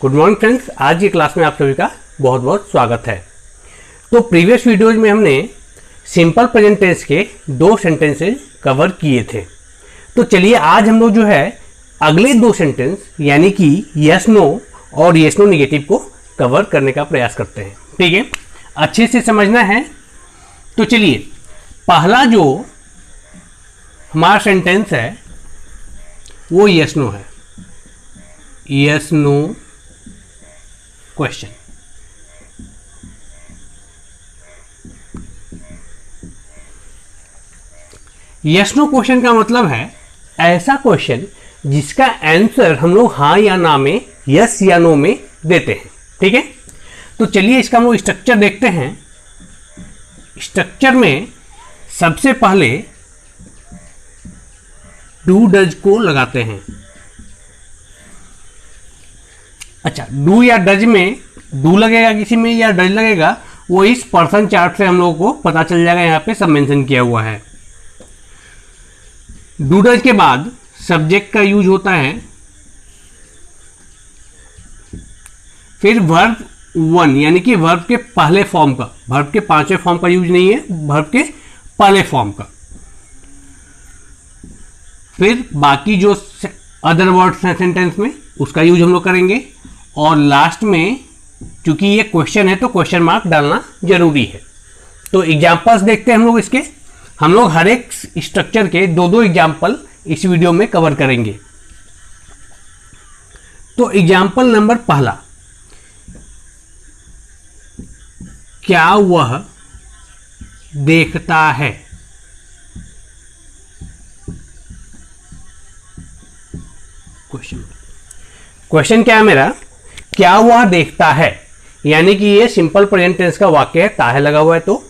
Good morning friends, आज की class में आप सभी का बहुत बहुत स्वागत है। तो प्रीवियस वीडियोज में हमने सिंपल प्रेजेंट टेंस के 2 सेंटेंसेज कवर किए थे। तो चलिए आज हम लोग जो है अगले 2 सेंटेंस यानी कि यस नो और यस नो नेगेटिव को कवर करने का प्रयास करते हैं। ठीक है, अच्छे से समझना है। तो चलिए पहला जो हमारा सेंटेंस है वो यस नो है। Yes no question. Yes no question का मतलब है ऐसा क्वेश्चन जिसका आंसर हम लोग हाँ या ना में, यस या नो में देते हैं। ठीक है, तो चलिए इसका हम लोग स्ट्रक्चर देखते हैं। स्ट्रक्चर में सबसे पहले डू डज को लगाते हैं। अच्छा, डू या डज में डू लगेगा किसी में या डज लगेगा, वो इस पर्सन चार्ट से हम लोगों को पता चल जाएगा। यहां पे सब मेंशन किया हुआ है। डू डज के बाद सब्जेक्ट का यूज होता है, फिर वर्ब 1 यानी कि वर्ब के पहले फॉर्म का, वर्ब के 5वें फॉर्म का यूज नहीं है, वर्ब के पहले फॉर्म का, फिर बाकी जो अदर वर्ड्स हैं सेंटेंस में उसका यूज हम लोग करेंगे, और लास्ट में चूंकि ये क्वेश्चन है तो क्वेश्चन मार्क डालना जरूरी है। तो एग्जाम्पल्स देखते हैं हम लोग इसके। हम लोग हर एक स्ट्रक्चर के 2-2 एग्जाम्पल इस वीडियो में कवर करेंगे। तो एग्जाम्पल नंबर पहला, क्या वह देखता है? क्वेश्चन क्या है मेरा, क्या वह देखता है, यानी कि ये सिंपल प्रेजेंट टेंस का वाक्य है, ता है लगा हुआ है तो,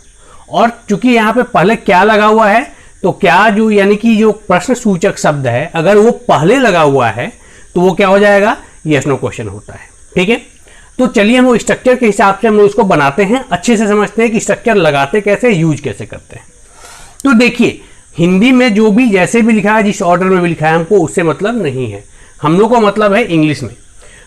और चूंकि यहां पे पहले क्या लगा हुआ है तो क्या जो यानी कि जो प्रश्न सूचक शब्द है अगर वो पहले लगा हुआ है तो वो क्या हो जाएगा, यस नो क्वेश्चन होता है। ठीक है, तो चलिए हम वो स्ट्रक्चर के हिसाब से हम लोग इसको बनाते हैं, अच्छे से समझते हैं कि स्ट्रक्चर लगाते कैसे, यूज कैसे करते हैं। तो देखिए हिंदी में जो भी जैसे भी लिखा है, जिस ऑर्डर में भी लिखा है, हमको उससे मतलब नहीं है। हम लोग को मतलब है इंग्लिश में।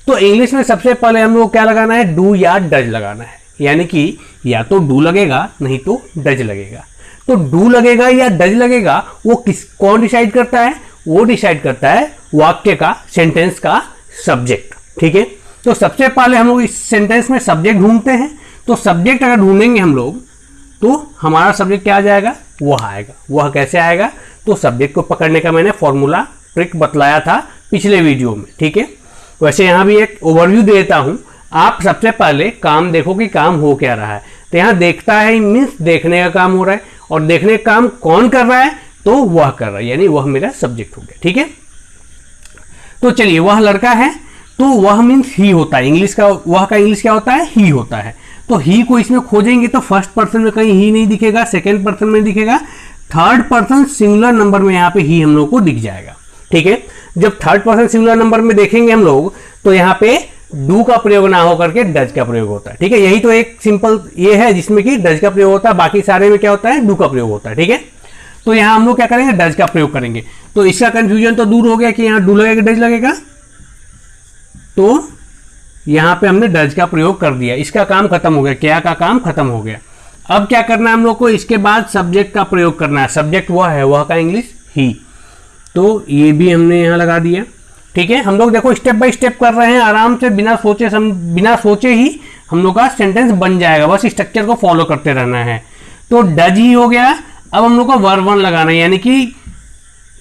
तो इंग्लिश में सबसे पहले हम लोग क्या लगाना है, डू या डज लगाना है, यानी कि या तो डू लगेगा नहीं तो डज लगेगा। तो डू लगेगा या डज लगेगा वो कौन डिसाइड करता है, वो डिसाइड करता है वाक्य का, सेंटेंस का सब्जेक्ट। ठीक है, तो सबसे पहले हम लोग इस सेंटेंस में सब्जेक्ट ढूंढते हैं। तो सब्जेक्ट अगर ढूंढेंगे हम लोग तो हमारा सब्जेक्ट क्या आ जाएगा, वह आएगा। वह कैसे आएगा, तो सब्जेक्ट को पकड़ने का मैंने फॉर्मूला ट्रिक बतलाया था पिछले वीडियो में। ठीक है, वैसे यहां भी एक ओवरव्यू दे देता हूं। आप सबसे पहले काम देखो कि काम हो क्या रहा है। तो यहां देखता है मीन्स देखने का काम हो रहा है, और देखने का काम कौन कर रहा है, तो वह कर रहा है, यानी वह मेरा सब्जेक्ट हो गया। ठीक है, तो चलिए वह लड़का है तो वह मीन्स ही होता है। इंग्लिश का वह का इंग्लिश क्या होता है, ही होता है। तो ही को इसमें खोजेंगे तो फर्स्ट पर्सन में कहीं ही नहीं दिखेगा, सेकेंड पर्सन में दिखेगा, थर्ड पर्सन सिंगुलर नंबर में यहाँ पे ही हम लोग को दिख जाएगा। ठीक है, जब थर्ड पर्सन सिंगुलर नंबर में देखेंगे हम लोग तो यहाँ पे डू का प्रयोग ना होकर के डज का प्रयोग होता है। ठीक है, यही तो एक सिंपल ये है जिसमें कि डज का प्रयोग होता है, बाकी सारे में क्या होता है, डू का प्रयोग होता है। ठीक है, तो यहाँ हम लोग क्या करेंगे, डज का प्रयोग करेंगे। तो इसका कंफ्यूजन तो दूर हो गया कि यहाँ डू लगेगा डज लगेगा, तो यहाँ पे हमने डज का प्रयोग कर दिया, इसका काम खत्म हो गया, क्या का काम खत्म हो गया। अब क्या करना है हम लोग को, इसके बाद सब्जेक्ट का प्रयोग करना है। सब्जेक्ट वह है, वह का इंग्लिश ही, तो ये भी हमने यहाँ लगा दिया। ठीक है, हम लोग देखो स्टेप बाय स्टेप कर रहे हैं, आराम से बिना सोचे ही हम लोग का सेंटेंस बन जाएगा, बस स्ट्रक्चर को फॉलो करते रहना है। तो डज ही हो गया। अब हम लोग को वर्ब 1 लगाना है, यानी कि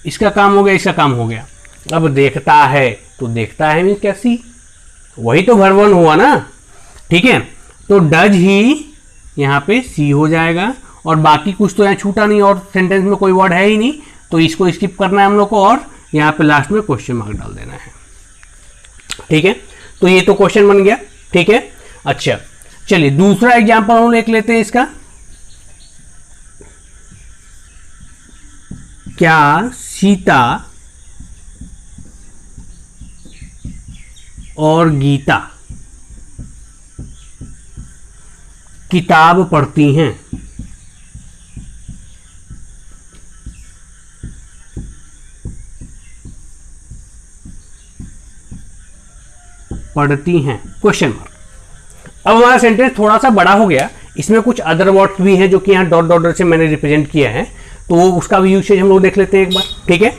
इसका काम हो गया, इसका काम हो गया। अब देखता है, तो देखता है मीन्स क्या, सी, वही तो वर्ब 1 हुआ ना। ठीक है, तो डज ही यहाँ पे सी हो जाएगा, और बाकी कुछ तो यहाँ छूटा नहीं, और सेंटेंस में कोई वर्ड है ही नहीं, तो इसको स्किप करना है हम लोग को, और यहाँ पे लास्ट में क्वेश्चन मार्क डाल देना है। ठीक है, तो ये तो क्वेश्चन बन गया। ठीक है, अच्छा चलिए दूसरा एग्जांपल हम देख लेते हैं इसका। क्या सीता और गीता किताब पढ़ती हैं? पढ़ती हैं, क्वेश्चन मार्क। अब हमारा सेंटेंस थोड़ा सा बड़ा हो गया, इसमें कुछ अदर वर्ड्स भी हैं जो कि यहाँ डॉट डॉट से मैंने रिप्रेजेंट किया है, तो उसका भी यूसेज हम लोग देख लेते हैं एक बार, ठीक है।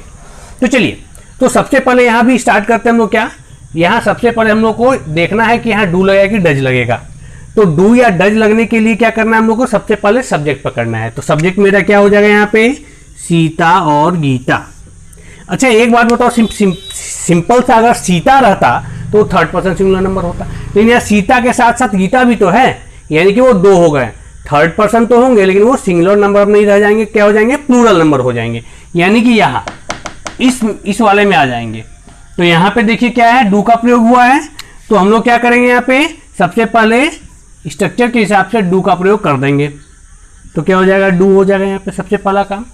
तो चलिए, तो सबसे पहले यहाँ भी स्टार्ट करते हैं हम लोग। क्या यहाँ सबसे पहले हम लोग को देखना है कि यहाँ डू लगेगा कि डज लगेगा। तो डू या डज लगने के लिए क्या करना है हम लोग को, सबसे पहले सब्जेक्ट पकड़ना है। तो सब्जेक्ट मेरा क्या हो जाएगा यहाँ पे, सीता और गीता। अच्छा एक बात बताओ, सिंपल सा अगर सीता रहता तो थर्ड पर्सन सिंगुलर नंबर होता, लेकिन यहाँ सीता के साथ साथ गीता भी तो है, यानी कि वो दो हो गए। थर्ड पर्सन तो होंगे लेकिन वो सिंगुलर नंबर नहीं रह जाएंगे, क्या हो जाएंगे, प्लूरल नंबर हो जाएंगे, यानी कि यहाँ इस वाले में आ जाएंगे। तो यहाँ पे देखिए क्या है, डू का प्रयोग हुआ है। तो हम लोग क्या करेंगे, यहाँ पे सबसे पहले स्ट्रक्चर के हिसाब से डू का प्रयोग कर देंगे। तो क्या हो जाएगा, डू हो जाएगा यहाँ पे सबसे पहला काम।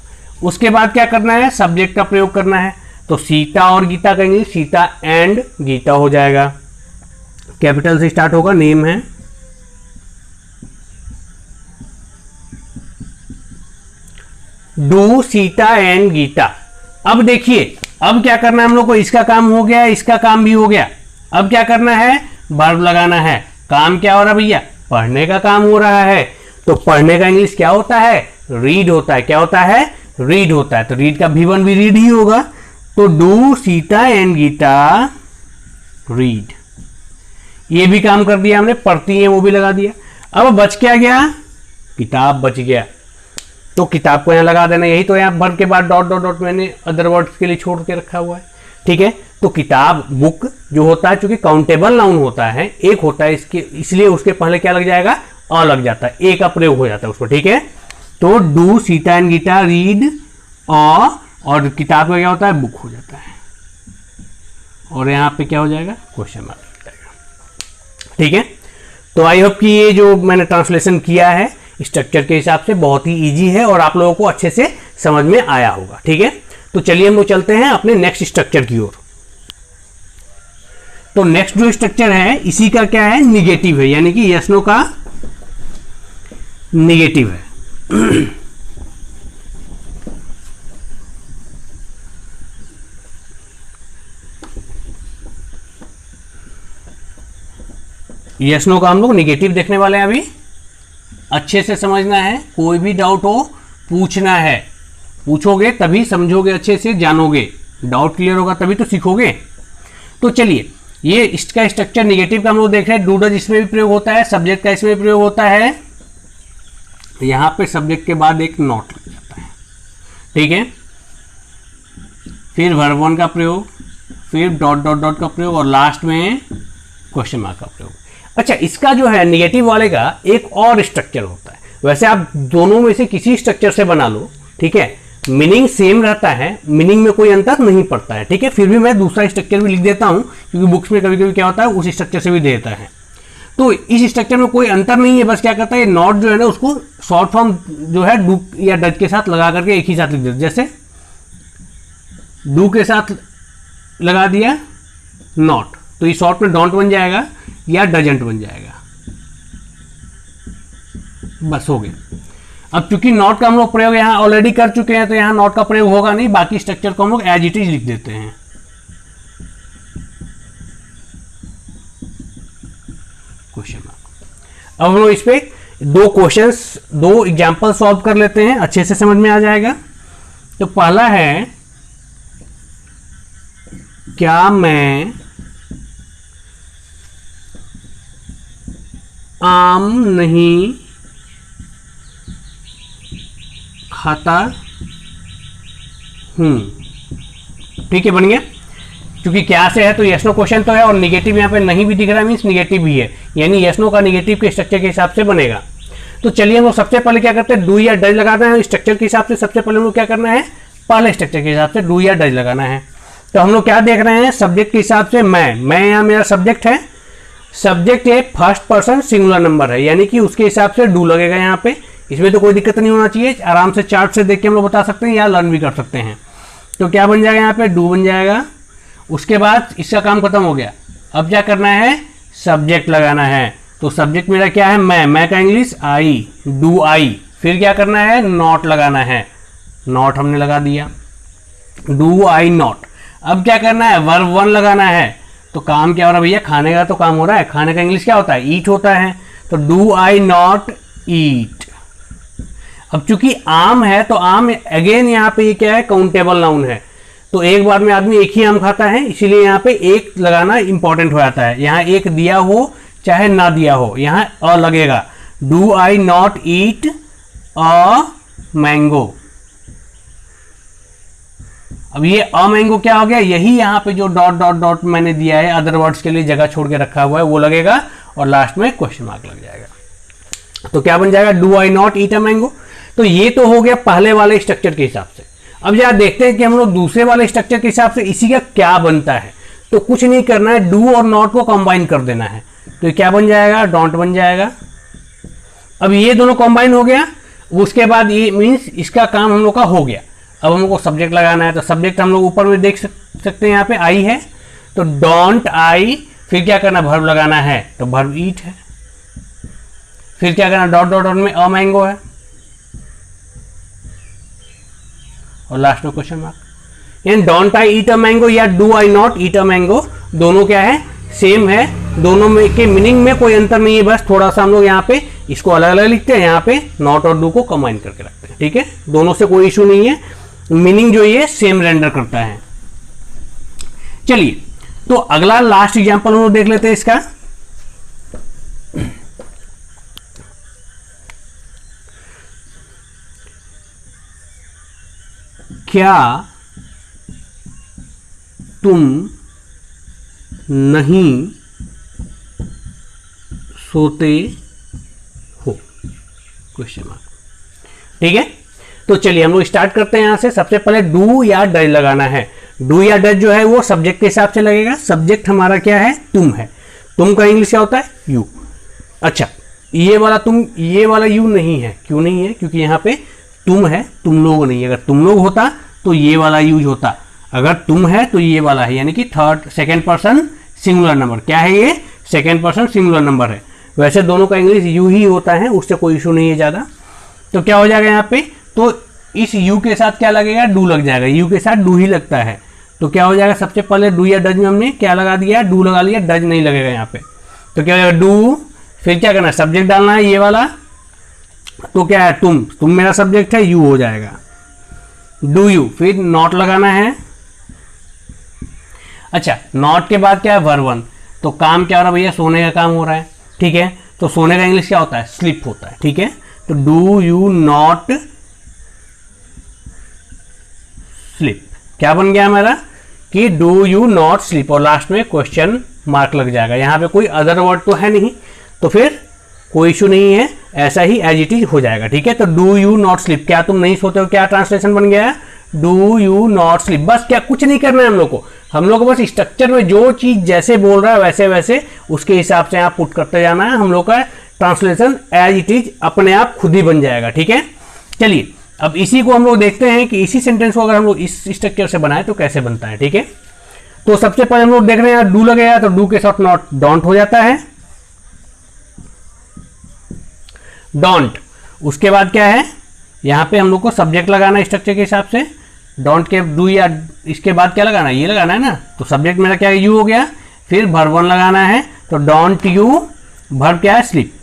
उसके बाद क्या करना है, सब्जेक्ट का प्रयोग करना है। तो सीता और गीता कहेंगे, सीता एंड गीता हो जाएगा, कैपिटल से स्टार्ट होगा, नेम है। Do Sita and Gita. अब देखिए, अब क्या करना है हम लोग को, इसका काम हो गया, इसका काम भी हो गया। अब क्या करना है, वर्ब लगाना है। काम क्या हो रहा है भैया, पढ़ने का काम हो रहा है। तो पढ़ने का इंग्लिश क्या होता है, रीड होता है। क्या होता है, रीड होता है। तो रीड का V1 भी रीड ही होगा। तो do Sita and Gita read, ये भी काम कर दिया हमने, पढ़ती है वो भी लगा दिया। अब बच क्या गया, किताब बच गया। तो किताब को यहाँ लगा देना, यही तो यहाँ वर्ब के बाद डॉट डॉट डॉट मैंने अदर वर्ड्स के लिए छोड़ के रखा हुआ है, ठीक है। तो किताब बुक जो होता है, चूंकि काउंटेबल नाउन होता है, एक होता है इसके, इसलिए उसके पहले क्या लग जाएगा, अ लग जाता है, ए का प्रयोग हो जाता है उसको, ठीक है। तो do Sita and Gita read uh, और किताब का क्या होता है, बुक हो जाता है, और यहाँ पे क्या हो जाएगा, क्वेश्चन मार्क हो जाएगा, ठीक है। तो आई होप कि ये जो मैंने ट्रांसलेशन किया है स्ट्रक्चर के हिसाब से बहुत ही इजी है और आप लोगों को अच्छे से समझ में आया होगा, ठीक है। तो चलिए हम लोग चलते हैं अपने नेक्स्ट स्ट्रक्चर की ओर। तो नेक्स्ट जो स्ट्रक्चर है इसी का क्या है, निगेटिव है, यानी कि यस नो का निगेटिव है। यस नो का हम लोग निगेटिव देखने वाले हैं। अभी अच्छे से समझना है, कोई भी डाउट हो पूछना है, पूछोगे तभी समझोगे, अच्छे से जानोगे, डाउट क्लियर होगा तभी तो सीखोगे। तो चलिए, ये इसका स्ट्रक्चर निगेटिव का हम लोग देख रहे हैं। डू डज इसमें भी प्रयोग होता है, सब्जेक्ट का इसमें भी प्रयोग होता है। यहां पे सब्जेक्ट के बाद एक नॉट लग जाता है, ठीक है। फिर वर्ब वन का प्रयोग, फिर डॉट डॉट डॉट का प्रयोग, और लास्ट में क्वेश्चन मार्क का प्रयोग। अच्छा, इसका जो है निगेटिव वाले का एक और स्ट्रक्चर होता है। वैसे आप दोनों में से किसी स्ट्रक्चर से बना लो, ठीक है, मीनिंग सेम रहता है, मीनिंग में कोई अंतर नहीं पड़ता है, ठीक है। फिर भी मैं दूसरा स्ट्रक्चर भी लिख देता हूं, क्योंकि बुक्स में कभी कभी क्या होता है उस स्ट्रक्चर से भी देता है। तो इस स्ट्रक्चर में कोई अंतर नहीं है, बस क्या करता है, नॉट जो है ना उसको शॉर्ट फॉर्म जो है डू या डज के साथ लगा करके एक ही साथ लिख देते। जैसे डू के साथ लगा दिया नॉट, तो ये शॉर्ट में डोंट बन जाएगा या डजंट बन जाएगा, बस हो गया। अब चूंकि नॉट का हम लोग प्रयोग यहां ऑलरेडी कर चुके हैं, तो यहां नॉट का प्रयोग होगा नहीं, बाकी स्ट्रक्चर को हम लोग एज इट इज लिख देते हैं। Question mark. अब हम लोग इस पे दो क्वेश्चंस, दो एग्जांपल सॉल्व कर लेते हैं, अच्छे से समझ में आ जाएगा। तो पहला है, क्या मैं आम नहीं खाता हूं, ठीक है, बन गया। क्योंकि क्या से है तो यस नो क्वेश्चन तो है, और निगेटिव यहाँ पे नहीं भी दिख रहा है, मीन्स निगेटिव भी है, यानी यस नो का निगेटिव के स्ट्रक्चर के हिसाब से बनेगा। तो चलिए हम लोग सबसे पहले क्या करते हैं, डू या डज लगाना है स्ट्रक्चर के हिसाब से। सबसे पहले हम लोग क्या करना है, पहले स्ट्रक्चर के हिसाब से डू या डज लगाना है। तो हम लोग क्या देख रहे हैं, सब्जेक्ट के हिसाब से मैं यहाँ मेरा सब्जेक्ट है, सब्जेक्ट है फर्स्ट पर्सन सिंगुलर नंबर है, यानी कि उसके हिसाब से डू लगेगा यहाँ पे। इसमें तो कोई दिक्कत नहीं होना चाहिए, आराम से चार्ट से देख के हम लोग बता सकते हैं या लर्न भी कर सकते हैं। तो क्या बन जाएगा यहाँ पे, डू बन जाएगा। उसके बाद इसका काम खत्म हो गया। अब क्या करना है, सब्जेक्ट लगाना है। तो सब्जेक्ट मेरा क्या है, मैं का इंग्लिश आई, डू आई। फिर क्या करना है, नॉट लगाना है, नॉट हमने लगा दिया, डू आई नॉट। अब क्या करना है, वर्ब वन लगाना है। तो काम क्या हो रहा है भैया, खाने का तो काम हो रहा है। खाने का इंग्लिश क्या होता है, ईट होता है। तो डू आई नॉट ईट। अब चूंकि आम है तो आम अगेन यहाँ पे ये क्या है, काउंटेबल नाउन है। तो एक बार में आदमी एक ही आम खाता है, इसीलिए यहाँ पे एक लगाना इंपॉर्टेंट हो जाता है। यहाँ एक दिया हो चाहे ना दिया हो, यहाँ अ लगेगा। Do I not eat a mango. अब ये अ मैंगो क्या हो गया, यही यहाँ पे जो डॉट डॉट डॉट मैंने दिया है अदर वर्ड्स के लिए जगह छोड़ के रखा हुआ है वो लगेगा और लास्ट में क्वेश्चन मार्क लग जाएगा। तो क्या बन जाएगा, do I not eat a mango. तो ये तो हो गया पहले वाले स्ट्रक्चर के हिसाब से। अब जरा देखते हैं कि हम लोग दूसरे वाले स्ट्रक्चर के हिसाब से इसी का क्या बनता है। तो कुछ नहीं करना है, डू और नॉट को कंबाइन कर देना है। तो ये क्या बन जाएगा, डोंट बन जाएगा। अब ये दोनों कंबाइन हो गया, उसके बाद ये मीन्स इसका काम हम लोग का हो गया। अब हम लोग को सब्जेक्ट लगाना है, तो सब्जेक्ट हम लोग ऊपर में देख सकते हैं, यहाँ पे आई है। तो डोंट आई, फिर क्या करना, वर्ब लगाना है, तो वर्ब ईट है। फिर क्या करना, डॉट डॉट डॉट में अ मैंगो है और लास्ट में क्वेश्चन मार्क। यानी don't I eat a mango या do I not eat a mango, दोनों क्या है, सेम है। दोनों में के मीनिंग में कोई अंतर नहीं है, बस थोड़ा सा हम लोग यहाँ पे इसको अलग अलग लिखते हैं, यहाँ पे नॉट और डू को कंबाइन करके रखते हैं। ठीक है, दोनों से कोई इशू नहीं है, मीनिंग जो ये सेम रेंडर करता है। चलिए, तो अगला लास्ट एग्जांपल हम लोग देख लेते हैं इसका। क्या तुम नहीं सोते हो, क्वेश्चन मार्क। ठीक है, तो चलिए हम लोग स्टार्ट करते हैं यहां से। सबसे पहले डू या डज लगाना है। डू या डज जो है वो सब्जेक्ट के हिसाब से लगेगा। सब्जेक्ट हमारा क्या है, तुम है। तुम का इंग्लिश क्या होता है, यू। अच्छा, ये वाला तुम, ये वाला यू नहीं है। क्यों नहीं है, क्योंकि यहाँ पे तुम है, तुम लोग नहीं है। अगर तुम लोग होता तो ये वाला यूज होता, अगर तुम है तो ये वाला है, यानी कि सेकेंड पर्सन सिंगुलर नंबर। क्या है ये, सेकेंड पर्सन सिंगुलर नंबर है। वैसे दोनों का इंग्लिश यू ही होता है, उससे कोई इशू नहीं है ज़्यादा। तो क्या हो जाएगा यहाँ पे, तो इस यू के साथ क्या लगेगा, डू लग जाएगा। यू के साथ डू ही लगता है, तो क्या हो जाएगा, सबसे पहले डू या डज में हमने क्या लगा दिया, डू लगा लिया, डज नहीं लगेगा यहाँ पे। तो क्या हो जाएगा, डू, फिर क्या करना है, सब्जेक्ट डालना है ये वाला। तो क्या है, तुम मेरा सब्जेक्ट है, यू हो जाएगा। डू यू, फिर नॉट लगाना है। अच्छा, नॉट के बाद क्या है, वर्ब वन। तो काम क्या हो रहा है भैया, सोने का काम हो रहा है। ठीक है, तो सोने का इंग्लिश क्या होता है, स्लीप होता है। ठीक है, तो डू यू नॉट स्लीप, क्या बन गया हमारा कि डू यू नॉट स्लीप, और लास्ट में क्वेश्चन मार्क लग जाएगा। यहां पे कोई अदर वर्ड तो है नहीं, तो फिर कोई इशू नहीं है, ऐसा ही एज इट इज हो जाएगा। ठीक है, तो डू यू नॉट स्लीप, क्या तुम नहीं सोते हो, क्या ट्रांसलेशन बन गया, डू यू नॉट स्लीप। बस क्या, कुछ नहीं करना है हम लोग को बस स्ट्रक्चर में जो चीज जैसे बोल रहा है वैसे वैसे उसके हिसाब से आप पुट करते जाना है। हम लोग का ट्रांसलेशन एज इट इज अपने आप खुद ही बन जाएगा। ठीक है, चलिए अब इसी को हम लोग देखते हैं कि इसी सेंटेंस को अगर हम लोग इस स्ट्रक्चर से बनाए तो कैसे बनता है। ठीक है, तो सबसे पहले हम लोग देख रहे हैं, डू लगेगा तो डू के साथ नॉट डोंट हो जाता है, डोंट। उसके बाद क्या है, यहां पे हम लोग को सब्जेक्ट लगाना है स्ट्रक्चर के हिसाब से। डोंट के डू या इसके बाद क्या लगाना है, ये लगाना है ना। तो सब्जेक्ट मेरा क्या है, यू हो गया। फिर वर्ब वन लगाना है, तो डोंट यू, वर्ब क्या है, स्लीप।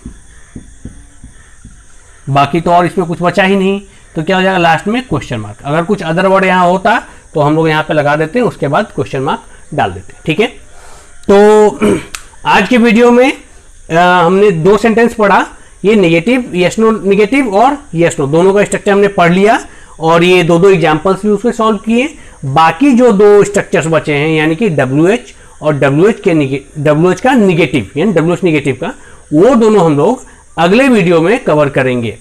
बाकी तो और इसमें कुछ बचा ही नहीं, तो क्या हो जाएगा लास्ट में क्वेश्चन मार्क। अगर कुछ अदर वर्ड यहाँ होता तो हम लोग यहाँ पे लगा देते हैं, उसके बाद क्वेश्चन मार्क डाल देते हैं। ठीक है, तो आज के वीडियो में हमने दो सेंटेंस पढ़ा। ये नेगेटिव, यस नो नेगेटिव और यस नो, दोनों का स्ट्रक्चर हमने पढ़ लिया और ये दो एग्जांपल्स भी उसके सॉल्व किए। बाकी जो दो स्ट्रक्चर्स बचे हैं, यानी कि WH और WH का निगेटिव, यानी WH निगेटिव का, वो दोनों हम लोग अगले वीडियो में कवर करेंगे।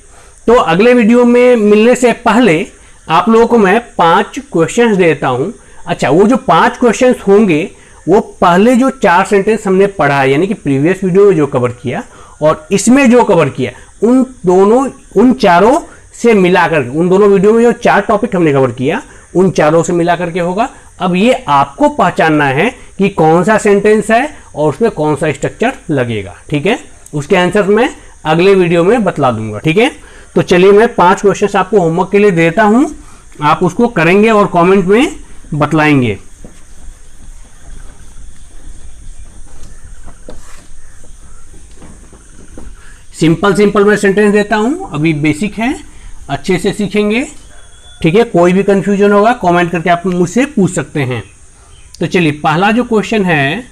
तो अगले वीडियो में मिलने से पहले आप लोगों को मैं 5 क्वेश्चंस देता हूं। अच्छा, वो जो 5 क्वेश्चंस होंगे वो पहले जो 4 सेंटेंस हमने पढ़ा है, यानी कि प्रीवियस वीडियो में जो कवर किया और इसमें जो कवर किया, उन चारों से मिलाकर, उन दोनों वीडियो में जो 4 टॉपिक हमने कवर किया उन चारों से मिला करके होगा। अब ये आपको पहचानना है कि कौन सा सेंटेंस है और उसमें कौन सा स्ट्रक्चर लगेगा। ठीक है, उसके आंसर मैं अगले वीडियो में बतला दूंगा। ठीक है, तो चलिए मैं 5 क्वेश्चन आपको होमवर्क के लिए देता हूं, आप उसको करेंगे और कमेंट में बतलाएंगे। सिंपल सिंपल मैं सेंटेंस देता हूं, अभी बेसिक है, अच्छे से सीखेंगे, ठीक है। कोई भी कंफ्यूजन होगा कमेंट करके आप मुझसे पूछ सकते हैं। तो चलिए पहला जो क्वेश्चन है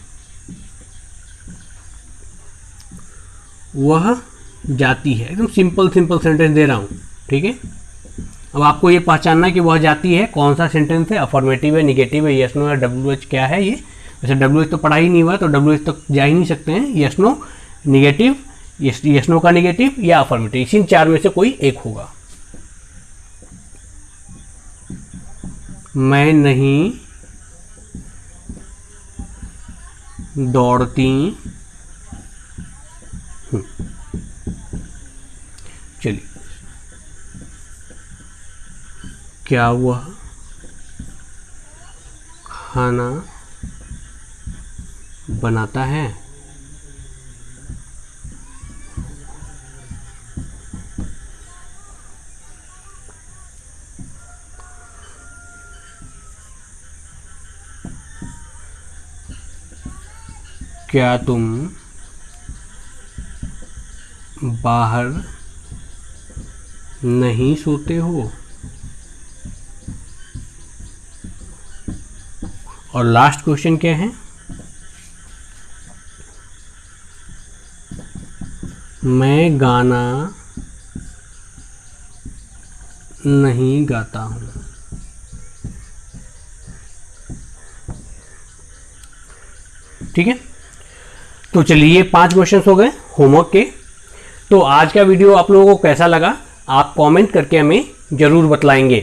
वह जाती है, एकदम सिंपल सिंपल सेंटेंस दे रहा हूं, ठीक है। अब आपको ये पहचानना है कि वह जाती है कौन सा सेंटेंस है, अफर्मेटिव है, निगेटिव है, यस नो है, WH क्या है ये। वैसे WH तो पढ़ा ही नहीं हुआ तो WH तक जा ही नहीं सकते हैं। Yes no, negative, yes no का निगेटिव या अफर्मेटिव, इसी चार में से कोई एक होगा। मैं नहीं दौड़ती हूं। चलिए, क्या वह खाना बनाता है? क्या तुम बाहर नहीं सोते हो? और लास्ट क्वेश्चन क्या है? मैं गाना नहीं गाता हूं। ठीक है, तो चलिए ये 5 क्वेश्चंस हो गए होमवर्क के। तो आज का वीडियो आप लोगों को कैसा लगा आप कमेंट करके हमें ज़रूर बतलाएंगे।